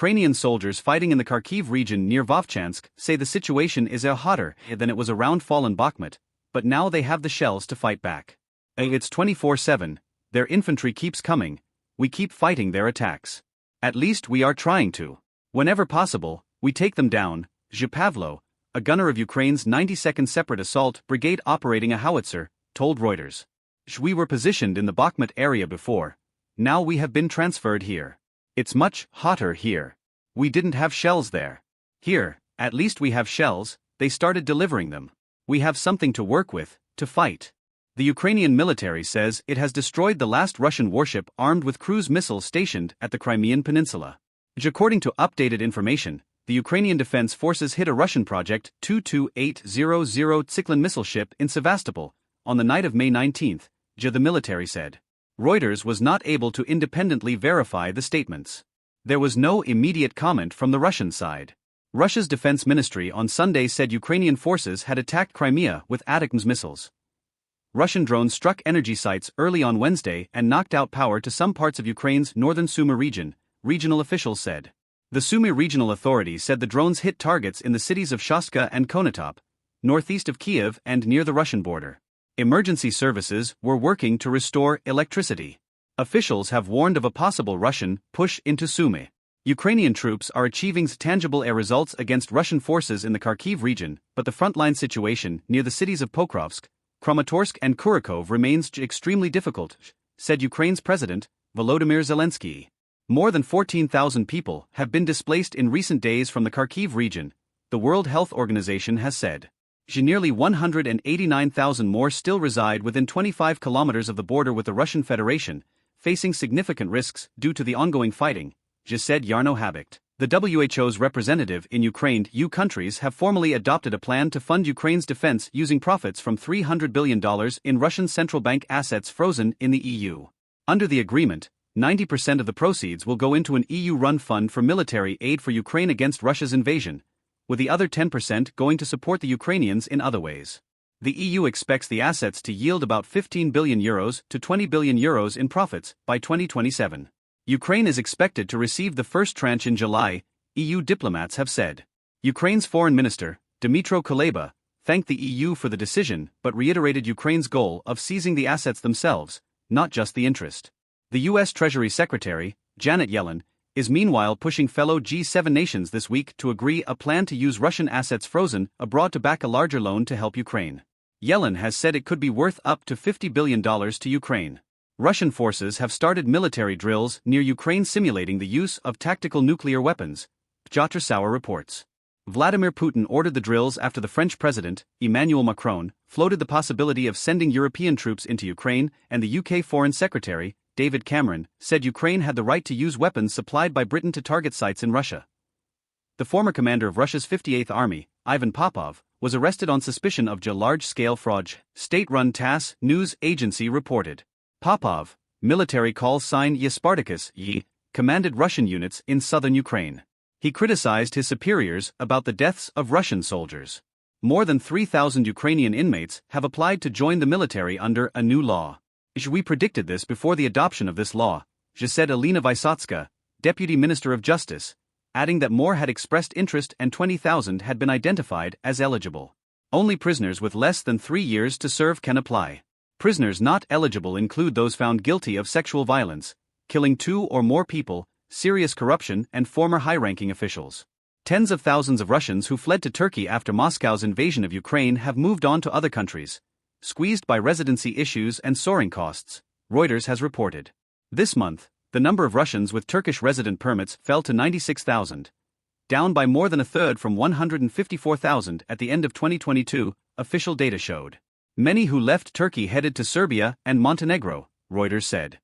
Ukrainian soldiers fighting in the Kharkiv region near Vovchansk say the situation is hotter than it was around fallen Bakhmut, but now they have the shells to fight back. It's 24/7, their infantry keeps coming, we keep fighting their attacks. At least we are trying to. Whenever possible, we take them down, Zhepavlo, a gunner of Ukraine's 92nd Separate Assault Brigade operating a howitzer, told Reuters. We were positioned in the Bakhmut area before, now we have been transferred here. It's much hotter here. We didn't have shells there. Here, at least we have shells, they started delivering them. We have something to work with, to fight. The Ukrainian military says it has destroyed the last Russian warship armed with cruise missiles stationed at the Crimean Peninsula. According to updated information, the Ukrainian Defense Forces hit a Russian Project 22800 Tsiklan missile ship in Sevastopol on the night of May 19, the military said. Reuters was not able to independently verify the statements. There was no immediate comment from the Russian side. Russia's defense ministry on Sunday said Ukrainian forces had attacked Crimea with ATACMS missiles. Russian drones struck energy sites early on Wednesday and knocked out power to some parts of Ukraine's northern Sumy region, regional officials said. The Sumy regional authority said the drones hit targets in the cities of Shostka and Konotop, northeast of Kiev and near the Russian border. Emergency services were working to restore electricity. Officials have warned of a possible Russian push into Sumy. Ukrainian troops are achieving tangible air results against Russian forces in the Kharkiv region, but the frontline situation near the cities of Pokrovsk, Kramatorsk and Kharkiv remains extremely difficult, said Ukraine's President, Volodymyr Zelensky. More than 14,000 people have been displaced in recent days from the Kharkiv region, the World Health Organization has said. Nearly 189,000 more still reside within 25 kilometers of the border with the Russian Federation, facing significant risks due to the ongoing fighting, said Jarno Habicht. The WHO's representative in Ukraine. EU countries have formally adopted a plan to fund Ukraine's defense using profits from $300 billion in Russian central bank assets frozen in the EU. Under the agreement, 90% of the proceeds will go into an EU-run fund for military aid for Ukraine against Russia's invasion, with the other 10% going to support the Ukrainians in other ways. The EU expects the assets to yield about €15 billion to €20 billion in profits by 2027. Ukraine is expected to receive the first tranche in July, EU diplomats have said. Ukraine's foreign minister, Dmytro Kuleba, thanked the EU for the decision but reiterated Ukraine's goal of seizing the assets themselves, not just the interest. The U.S. Treasury Secretary, Janet Yellen, is meanwhile pushing fellow G7 nations this week to agree a plan to use Russian assets frozen abroad to back a larger loan to help Ukraine. Yellen has said it could be worth up to $50 billion to Ukraine. Russian forces have started military drills near Ukraine simulating the use of tactical nuclear weapons, Piotr Sauer reports. Vladimir Putin ordered the drills after the French president, Emmanuel Macron, floated the possibility of sending European troops into Ukraine, and the UK Foreign Secretary, David Cameron, said Ukraine had the right to use weapons supplied by Britain to target sites in Russia. The former commander of Russia's 58th Army, Ivan Popov, was arrested on suspicion of large-scale fraud, state-run TASS news agency reported. Popov, military call sign Spartacus, commanded Russian units in southern Ukraine. He criticized his superiors about the deaths of Russian soldiers. More than 3,000 Ukrainian inmates have applied to join the military under a new law. We predicted this before the adoption of this law, said Alina Vysotska, Deputy Minister of Justice, adding that more had expressed interest and 20,000 had been identified as eligible. Only prisoners with less than 3 years to serve can apply. Prisoners not eligible include those found guilty of sexual violence, killing 2 or more people, serious corruption, and former high-ranking officials. Tens of thousands of Russians who fled to Turkey after Moscow's invasion of Ukraine have moved on to other countries, squeezed by residency issues and soaring costs, Reuters has reported. This month, the number of Russians with Turkish resident permits fell to 96,000, down by more than a third from 154,000 at the end of 2022, official data showed. Many who left Turkey headed to Serbia and Montenegro, Reuters said.